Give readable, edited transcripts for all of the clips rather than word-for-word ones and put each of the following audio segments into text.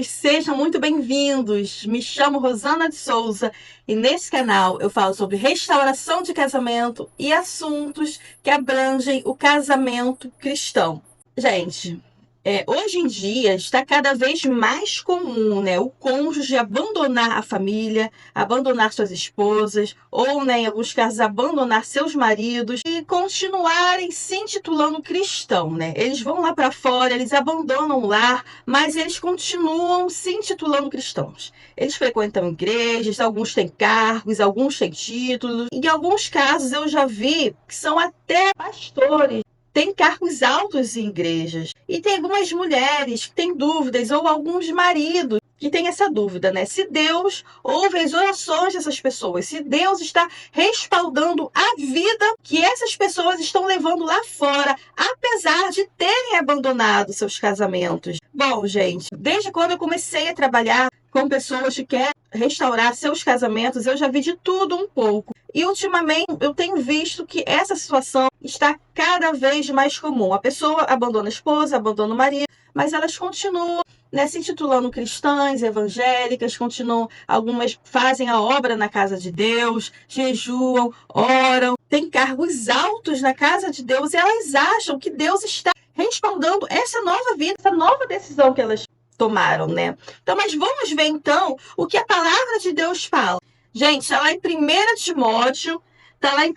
queridos, sejam muito bem-vindos. Me chamo Rosana de Souza e nesse canal eu falo sobre restauração de casamento e assuntos que abrangem o casamento cristão. Gente, hoje em dia está cada vez mais comum, né, o cônjuge abandonar a família, abandonar suas esposas, ou, né, em alguns casos, abandonar seus maridos e continuarem se intitulando cristão, né? Eles vão lá para fora, eles abandonam o lar, mas eles continuam se intitulando cristãos. Eles frequentam igrejas, alguns têm cargos, alguns têm títulos. Em alguns casos eu já vi que são até pastores. Tem cargos altos em igrejas. E tem algumas mulheres que têm dúvidas, ou alguns maridos que têm essa dúvida, né? Se Deus ouve as orações dessas pessoas, se Deus está respaldando a vida que essas pessoas estão levando lá fora, apesar de terem abandonado seus casamentos. Bom, gente, desde quando eu comecei a trabalhar com pessoas que querem restaurar seus casamentos, eu já vi de tudo um pouco. E ultimamente eu tenho visto que essa situação está cada vez mais comum. A pessoa abandona a esposa, abandona o marido, mas elas continuam, né, se intitulando cristãs, evangélicas, algumas fazem a obra na casa de Deus, jejuam, oram, têm cargos altos na casa de Deus e elas acham que Deus está respaldando essa nova vida, essa nova decisão que elas tomaram, né? Então, mas vamos ver então o que a palavra de Deus fala. Gente, está lá em 1 Timóteo, está lá em 1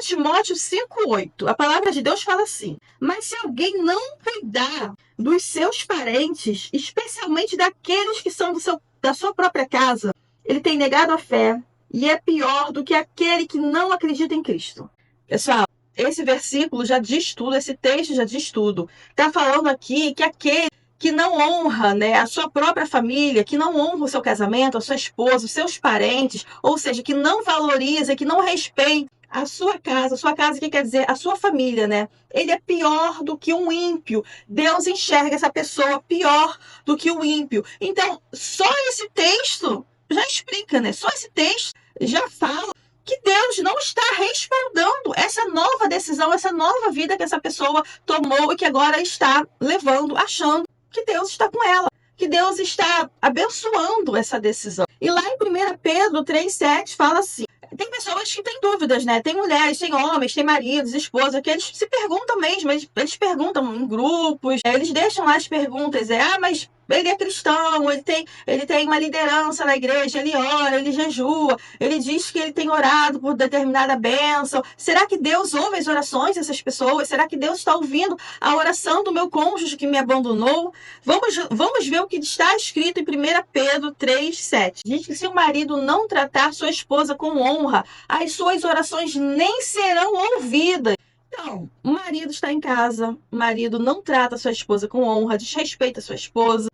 Timóteo 5,8. A palavra de Deus fala assim: mas se alguém não cuidar dos seus parentes, especialmente daqueles que são da sua própria casa, ele tem negado a fé e é pior do que aquele que não acredita em Cristo. Pessoal, esse versículo já diz tudo, esse texto já diz tudo. Está falando aqui que aquele que não honra, né, a sua própria família, que não honra o seu casamento, a sua esposa, os seus parentes, ou seja, que não valoriza, que não respeita a sua casa, que quer dizer a sua família, né? Ele é pior do que um ímpio. Deus enxerga essa pessoa pior do que o ímpio. Então, só esse texto já explica, né? Só esse texto já fala que Deus não está respaldando essa nova decisão, essa nova vida que essa pessoa tomou e que agora está levando, achando que Deus está com ela, que Deus está abençoando essa decisão. E lá em 1 Pedro 3,7 fala assim: tem pessoas que têm dúvidas, né? Tem mulheres, tem homens, tem maridos, esposas, que eles se perguntam mesmo, eles perguntam em grupos, eles deixam lá as perguntas, mas ele é cristão, ele tem uma liderança na igreja, ele ora, ele jejua, ele diz que ele tem orado por determinada bênção. Será que Deus ouve as orações dessas pessoas? Será que Deus está ouvindo a oração do meu cônjuge que me abandonou? Vamos ver o que está escrito em 1 Pedro 3,7. Diz que se o marido não tratar sua esposa com honra, as suas orações nem serão ouvidas. Então, o marido está em casa, o marido não trata sua esposa com honra, desrespeita sua esposa,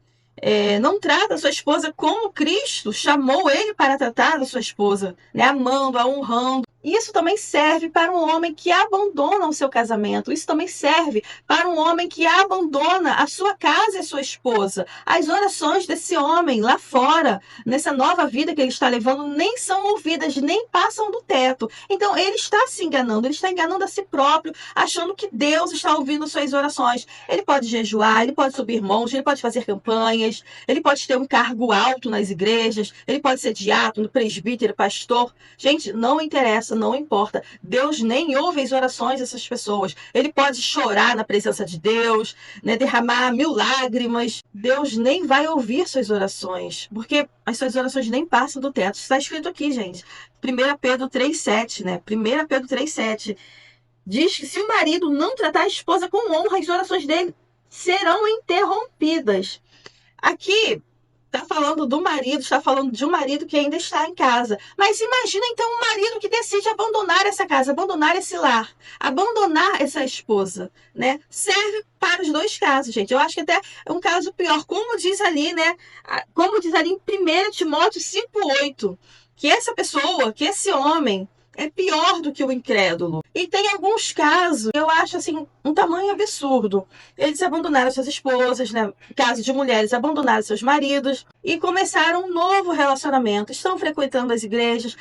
não trata sua esposa como Cristo chamou ele para tratar a sua esposa, né? Amando-a, honrando. Isso também serve para um homem que abandona o seu casamento. Isso também serve para um homem que abandona a sua casa e a sua esposa. As orações desse homem lá fora, nessa nova vida que ele está levando, nem são ouvidas, nem passam do teto. Então, ele está se enganando, ele está enganando a si próprio, achando que Deus está ouvindo suas orações. Ele pode jejuar, ele pode subir montes, ele pode fazer campanhas, ele pode ter um cargo alto nas igrejas, ele pode ser diácono, presbítero, pastor. Gente, não interessa. Não importa. Deus nem ouve as orações dessas pessoas. Ele pode chorar na presença de Deus, né, derramar 1000 lágrimas. Deus nem vai ouvir suas orações, porque as suas orações nem passam do teto. Está escrito aqui, gente. 1 Pedro 3,7, né? 1 Pedro 3,7 diz que se o marido não tratar a esposa com honra, as orações dele serão interrompidas. Aqui está falando do marido, está falando de um marido que ainda está em casa. Mas imagina então um marido que decide abandonar essa casa, abandonar esse lar, abandonar essa esposa, né? Serve para os dois casos, gente. Eu acho que até é um caso pior, como diz ali, né? Como diz ali em 1 Timóteo 5,8, que essa pessoa, que esse homem é pior do que o incrédulo. E tem alguns casos, eu acho assim, um tamanho absurdo. Eles abandonaram suas esposas, né? Caso de mulheres, abandonaram seus maridos e começaram um novo relacionamento. Estão frequentando as igrejas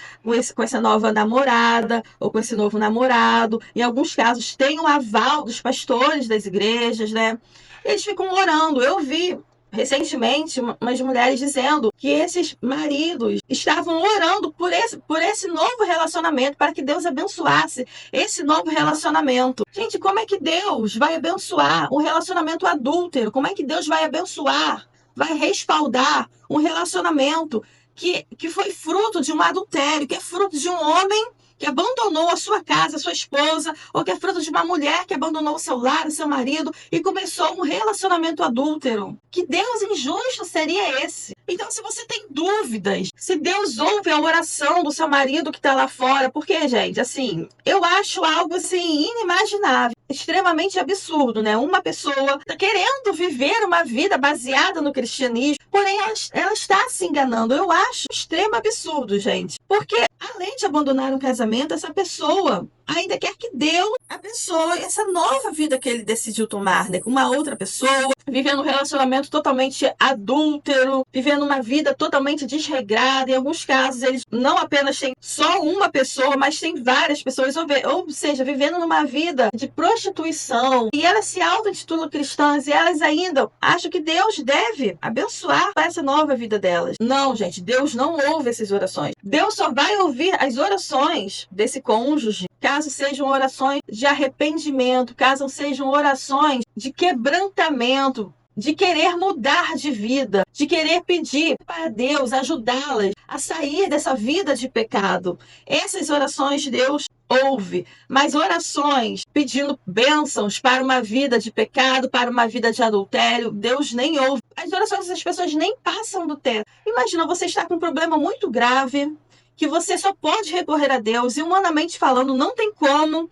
com essa nova namorada ou com esse novo namorado. Em alguns casos, tem um aval dos pastores das igrejas, né? Eles ficam orando. Eu vi recentemente umas mulheres dizendo que esses maridos estavam orando por esse novo relacionamento, para que Deus abençoasse esse novo relacionamento. Gente, como é que Deus vai abençoar um relacionamento adúltero? Como é que Deus vai abençoar, vai respaldar um relacionamento que foi fruto de um adultério, que é fruto de um homem que abandonou a sua casa, a sua esposa, ou que é fruto de uma mulher que abandonou o seu lar, o seu marido, e começou um relacionamento adúltero? Que Deus injusto seria esse? Então, se você tem dúvidas, se Deus ouve a oração do seu marido que está lá fora, porque, gente, assim, eu acho algo, assim, inimaginável, extremamente absurdo, né? Uma pessoa tá querendo viver uma vida baseada no cristianismo, porém ela está se enganando. Eu acho extremo absurdo, gente. Porque, além de abandonar um casamento, essa pessoa ainda quer que Deus abençoe essa nova vida que ele decidiu tomar, né? Com uma outra pessoa, vivendo um relacionamento totalmente adúltero, vivendo uma vida totalmente desregrada. Em alguns casos, eles não apenas têm só uma pessoa, mas tem várias pessoas, ou seja, vivendo numa vida de prostituição. E elas se auto-intitulam cristãs e elas ainda acham que Deus deve abençoar essa nova vida delas. Não, gente, Deus não ouve essas orações. Deus só vai ouvir as orações desse cônjuge caso sejam orações de arrependimento, caso sejam orações de quebrantamento, de querer mudar de vida, de querer pedir para Deus ajudá-las a sair dessa vida de pecado. Essas orações Deus ouve, mas orações pedindo bênçãos para uma vida de pecado, para uma vida de adultério, Deus nem ouve. As orações dessas pessoas nem passam do teto. Imagina, você está com um problema muito grave, que você só pode recorrer a Deus, e humanamente falando, não tem como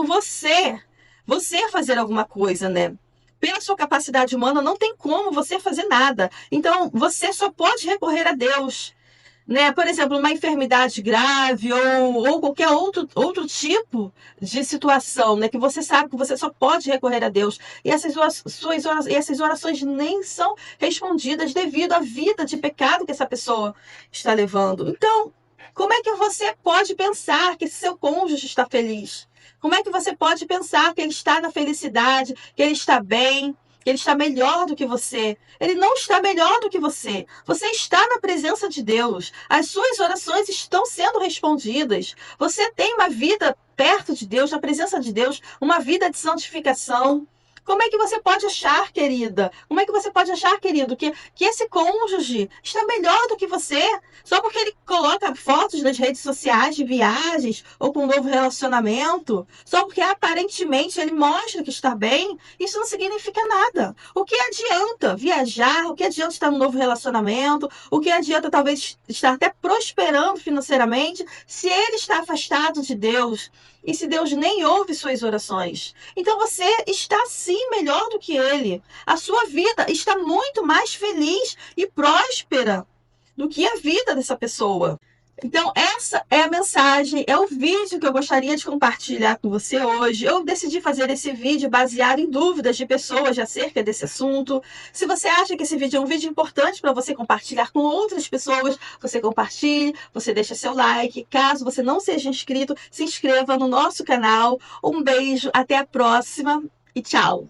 você fazer alguma coisa, né? Pela sua capacidade humana, não tem como você fazer nada. Então, você só pode recorrer a Deus, né? Por exemplo, uma enfermidade grave ou qualquer outro tipo de situação, né? Que você sabe que você só pode recorrer a Deus. E essas orações nem são respondidas devido à vida de pecado que essa pessoa está levando. Então, como é que você pode pensar que seu cônjuge está feliz? Como é que você pode pensar que ele está na felicidade, que ele está bem, que ele está melhor do que você? Ele não está melhor do que você. Você está na presença de Deus. As suas orações estão sendo respondidas. Você tem uma vida perto de Deus, na presença de Deus, uma vida de santificação. Como é que você pode achar, querida? Como é que você pode achar, querido, que esse cônjuge está melhor do que você? Só porque ele coloca fotos nas redes sociais de viagens ou com um novo relacionamento? Só porque aparentemente ele mostra que está bem? Isso não significa nada. O que adianta viajar? O que adianta estar num novo relacionamento? O que adianta talvez estar até prosperando financeiramente se ele está afastado de Deus? E se Deus nem ouve suas orações? Então você está sim melhor do que ele. A sua vida está muito mais feliz e próspera do que a vida dessa pessoa. Então, essa é a mensagem, é o vídeo que eu gostaria de compartilhar com você hoje. Eu decidi fazer esse vídeo baseado em dúvidas de pessoas acerca desse assunto. Se você acha que esse vídeo é um vídeo importante para você compartilhar com outras pessoas, você compartilhe, você deixa seu like. Caso você não seja inscrito, se inscreva no nosso canal. Um beijo, até a próxima e tchau!